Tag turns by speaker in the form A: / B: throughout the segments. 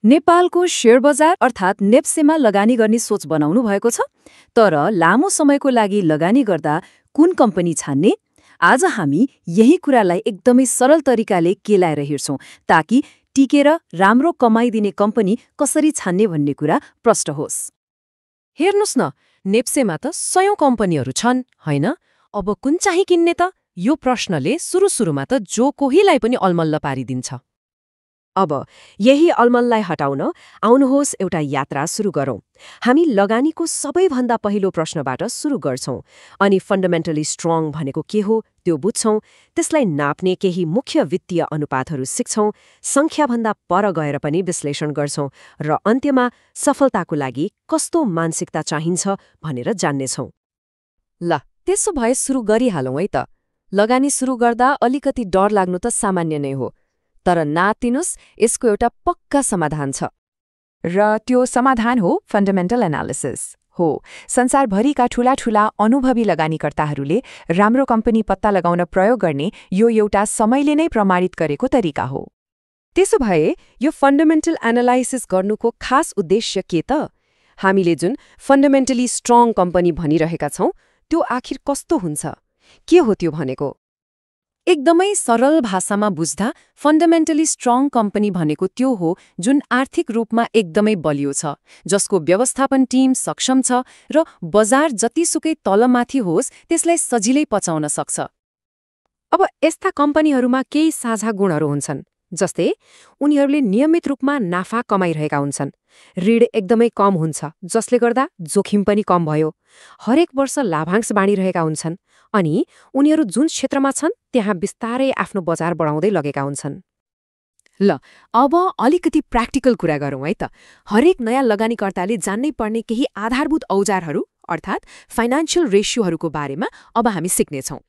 A: नेपालको शेयर बजार अर्थात् नेप्सेमा लगानी गर्ने सोच बनाउनु भएको छ। तर लामो समयको लागि लगानी गर्दा कुन कम्पनी छान्ने? आज हामी यही कुरालाई एकदमै सरल तरिकाले केलाएर हिँड्छौं ताकि टिकेर राम्रो कमाई दिने कम्पनी कसरी छान्ने भन्ने कुरा प्रष्ट होस्।
B: हेर्नुस् न, नेप्सेमा त सयौं कम्पनीहरू छन्, होइन? अब कुन चाहिँ किन्ने त? यो प्रश्नले सुरुमा त जो कोहीलाई पनि अलमल्ल पारिदिन्छ।
C: अब यही अलमललाई हटाउन आउनुहोस् एउटा यात्रा सुरु गरौँ। हामी लगानीको सबैभन्दा पहिलो प्रश्नबाट सुरु गर्छौं अनि फन्डामेन्टली स्ट्रङ भनेको के हो त्यो बुझ्छौं, त्यसलाई नाप्ने केही मुख्य वित्तीय अनुपातहरू सिक्छौं, संख्याभन्दा पर गएर पनि विश्लेषण गर्छौं र अन्त्यमा सफलताको लागि कस्तो मानसिकता चाहिन्छ भनेर जान्नेछौं।
B: ल, त्यसो भए सुरु गरिहालौँ है त। लगानी सुरु गर्दा अलिकति डर लाग्नु त सामान्य नै हो, तर नातिनुस्, यसको एउटा पक्का समाधान छ।
D: र त्यो समाधान हो फन्डामेन्टल एनालिसिस हो। संसारभरिका ठूला अनुभवी लगानीकर्ताहरूले राम्रो कम्पनी पत्ता लगाउन प्रयोग गर्ने यो एउटा समयले नै प्रमाणित गरेको तरिका हो।
B: त्यसो भए यो फन्डामेन्टल एनालाइसिस गर्नुको खास उद्देश्य के त? हामीले जुन फन्डामेन्टली स्ट्रङ कम्पनी भनिरहेका छौं त्यो आखिर कस्तो हुन्छ? के हो त्यो भनेको?
A: एकदमै सरल भाषामा बुझ्दा फन्डामेन्टली स्ट्रङ कम्पनी भनेको त्यो हो जुन आर्थिक रूपमा एकदमै बलियो छ, जसको व्यवस्थापन टिम सक्षम छ र बजार जतिसुकै तलमाथि होस् त्यसलाई सजिलै पचाउन सक्छ।
C: अब यस्ता कम्पनीहरूमा केही साझा गुणहरू हुन्छन्, जस्तै उनीहरूले नियमित रूपमा नाफा कमाइरहेका हुन्छन्, ऋण एकदमै कम हुन्छ जसले गर्दा जोखिम पनि कम भयो, हरेक वर्ष लाभांश बाँडिरहेका हुन्छन् अनि उनीहरू जुन क्षेत्रमा छन् त्यहाँ बिस्तारै आफ्नो बजार बढाउँदै लगेका हुन्छन्।
A: ल, अब अलिकति प्र्याक्टिकल कुरा गरौँ है त। हरेक नयाँ लगानीकर्ताले जान्नै पर्ने केही आधारभूत औजारहरू अर्थात् फाइनान्शियल रेसियोहरूको बारेमा अब हामी सिक्नेछौँ।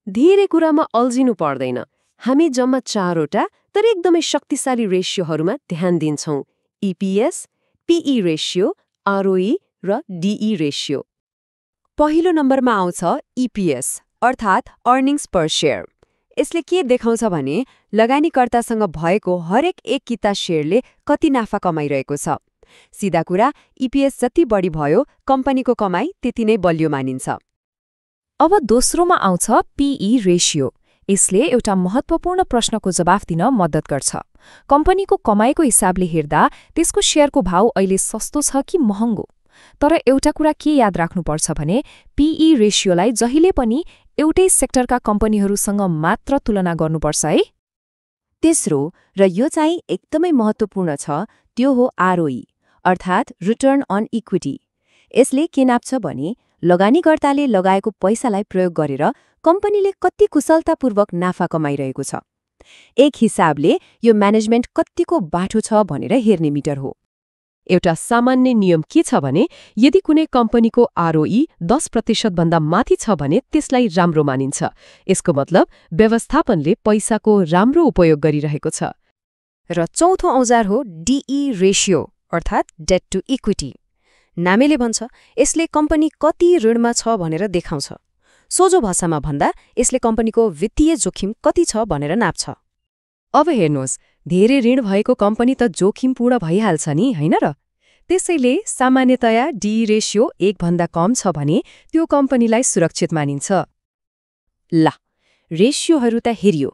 C: धेरै कुरामा अल्झिनु पर्दैन। हामी जम्मा 4वटा तर एकदमै शक्तिशाली रेसियोहरूमा ध्यान दिन्छौं: EPS, PE रेसियो, ROE र DE रेसियो।
B: पहिलो नम्बरमा आउँछ EPS अर्थात् अर्निङ्स पर शेयर। यसले के देखाउँछ भने लगानीकर्तासँग भएको हरेक एक किता शेयरले कति नाफा कमाइरहेको छ। सिधा कुरा, EPS जति बढी भयो कम्पनीको कमाई त्यति नै बलियो मानिन्छ।
D: अब दोस्रोमा आउँछ PE रेसियो। यसले एउटा महत्त्वपूर्ण प्रश्नको जवाफ दिन मद्दत गर्छ। कम्पनीको कमाईको हिसाबले हेर्दा त्यसको शेयरको भाव अहिले सस्तो छ कि महँगो। तर एउटा कुरा के याद राख्नुपर्छ भने PE रेसियोलाई जहिले पनि एउटै सेक्टरका कम्पनीहरूसँग मात्र तुलना गर्नुपर्छ है।
E: तेस्रो, र यो चाहिँ एकदमै महत्त्वपूर्ण छ, त्यो हो ROE अर्थात् रिटर्न अन इक्विटी। यसले के नाप्छ भने लगानीकर्ताले लगाएको पैसालाई प्रयोग गरेर कम्पनीले कति कुशलतापूर्वक नाफा कमाइरहेको छ। एक हिसाबले यो म्यानेजमेन्ट कतिको बाठो छ भनेर हेर्ने मिटर हो।
C: एउटा सामान्य नियम के छ भने यदि कुनै कम्पनीको ROE 10% भन्दा माथि छ भने त्यसलाई राम्रो मानिन्छ। यसको मतलब व्यवस्थापनले पैसाको राम्रो उपयोग गरिरहेको छ।
A: र चौथो औजार हो DE रेसियो अर्थात् डेट टु इक्विटी। नामेले भन्छ यसले कम्पनी कति ऋणमा छ भनेर देखाउँछ। सोझो भाषामा भन्दा यसले कम्पनीको वित्तीय जोखिम कति छ भनेर नाप्छ।
B: अब हेर्नुहोस्, धेरै ऋण भएको कम्पनी त जोखिमपूर्ण भइहाल्छ नि, होइन र? त्यसैले सामान्यतया DE रेसियो 1 भन्दा कम छ भने त्यो कम्पनीलाई सुरक्षित मानिन्छ।
E: ल, रेसियोहरू त हेरियो,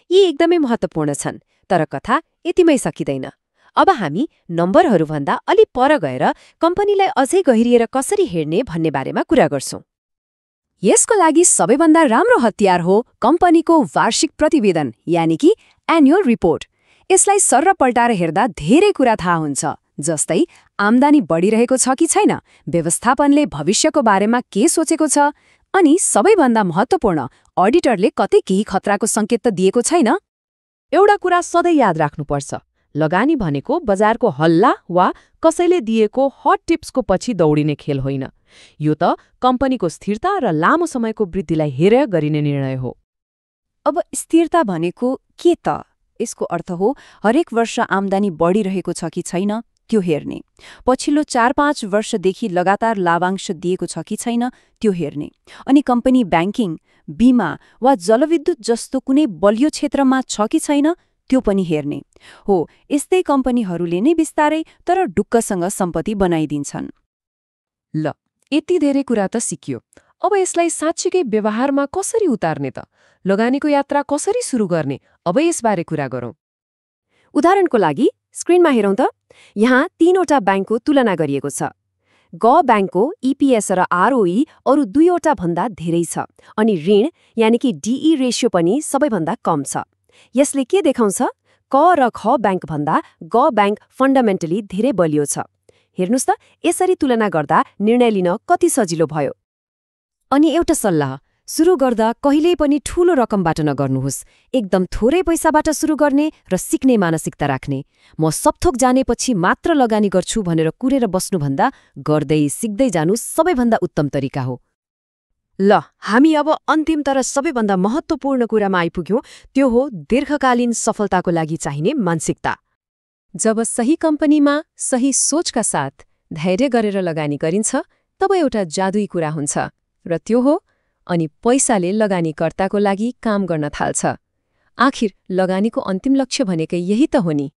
E: यी एकदमै महत्त्वपूर्ण छन्, तर कथा यतिमै सकिँदैन। अब हामी नम्बरहरूभन्दा अलि पर गएर कम्पनीलाई अझै गहिरिएर कसरी हेर्ने भन्ने बारेमा कुरा गर्छौं।
A: यसको लागि सबैभन्दा राम्रो हतियार हो कम्पनीको वार्षिक प्रतिवेदन यानि कि एन्युअल रिपोर्ट। यसलाई सर्र पल्टाएर हेर्दा धेरै कुरा थाहा हुन्छ, जस्तै आम्दानी बढिरहेको छ कि छैन, व्यवस्थापनले भविष्यको बारेमा के सोचेको छ, अनि सबैभन्दा महत्त्वपूर्ण, अडिटरले कतै केही खतराको सङ्केत त दिएको छैन।
C: एउटा कुरा सधैँ याद राख्नुपर्छ, लगानी भनेको बजारको हल्ला वा कसैले दिएको हट टिप्सको पछि दौडिने खेल होइन। यो त कम्पनीको स्थिरता र लामो समयको वृद्धिलाई हेरेर गरिने निर्णय हो।
E: अब स्थिरता भनेको के त? यसको अर्थ हो हरेक वर्ष आम्दानी बढिरहेको छ कि छैन त्यो हेर्ने, पछिल्लो 4-5 वर्षदेखि लगातार लाभांश दिएको छ कि छैन त्यो हेर्ने, अनि कम्पनी ब्याङ्किङ, बीमा वा जलविद्युत जस्तो कुनै बलियो क्षेत्रमा छ कि छैन त्यो पनि हेर्ने हो। यस्तै कम्पनीहरूले नै बिस्तारै तर ढुक्कसँग सम्पत्ति बनाइदिन्छन्।
B: ल, यति धेरै कुरा त सिकियो। अब यसलाई साँच्चीकै व्यवहारमा कसरी उतार्ने त? लगानीको यात्रा कसरी सुरु गर्ने? अब यसबारे कुरा गरौँ।
C: उदाहरणको लागि स्क्रिनमा हेरौँ त। यहाँ 3वटा ब्याङ्कको तुलना गरिएको छ। ग ब्याङ्कको इपिएस र आरओई अरू 2वटा भन्दा धेरै छ, अनि ऋण यानि कि डिई रेसियो पनि सबैभन्दा कम छ। यसले के देखाउँछ? क र ख ब्याङ्क भन्दा ग ब्याङ्क फन्डामेन्टली धेरै बलियो छ। हेर्नुस् त, यसरी तुलना गर्दा निर्णय लिन कति सजिलो भयो। अनि एउटा सल्लाह, सुरु गर्दा कहिल्यै पनि ठूलो रकमबाट नगर्नुहोस्। एकदम थोरै पैसाबाट सुरु गर्ने र सिक्ने मानसिकता राख्ने। म सबथोक जानेपछि मात्र लगानी गर्छु भनेर कुरेर बस्नुभन्दा गर्दै सिक्दै जानु सबैभन्दा उत्तम तरिका हो। ल, हामी अब अन्तिम तर सबैभन्दा महत्त्वपूर्ण कुरामा आइपुग्यौँ। त्यो हो दीर्घकालीन सफलताको लागि चाहिने मानसिकता।
B: जब सही कम्पनीमा सही सोचका साथ धैर्य गरेर लगानी गरिन्छ, तब एउटा जादुई कुरा हुन्छ, र त्यो हो अनि पैसाले लगानीकर्ताको लागि काम गर्न थाल्छ। आखिर लगानीको अन्तिम लक्ष्य भनेकै यही त हो नि।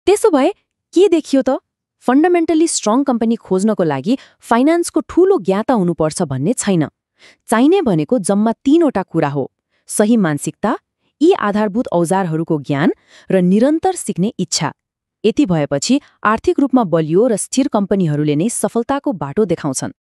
E: त्यसो भए के देखियो त? फन्डामेन्टली स्ट्रङ कम्पनी खोज्नको लागि फाइनान्सको ठूलो ज्ञाता हुनुपर्छ भन्ने छैन। चाहिने भनेको जम्मा 3वटा कुरा हो: सही मानसिकता, यी आधारभूत औजारहरूको ज्ञान र निरन्तर सिक्ने इच्छा। यति भएपछि आर्थिक रूपमा बलियो र स्थिर कम्पनीहरूले नै सफलताको बाटो देखाउँछन्।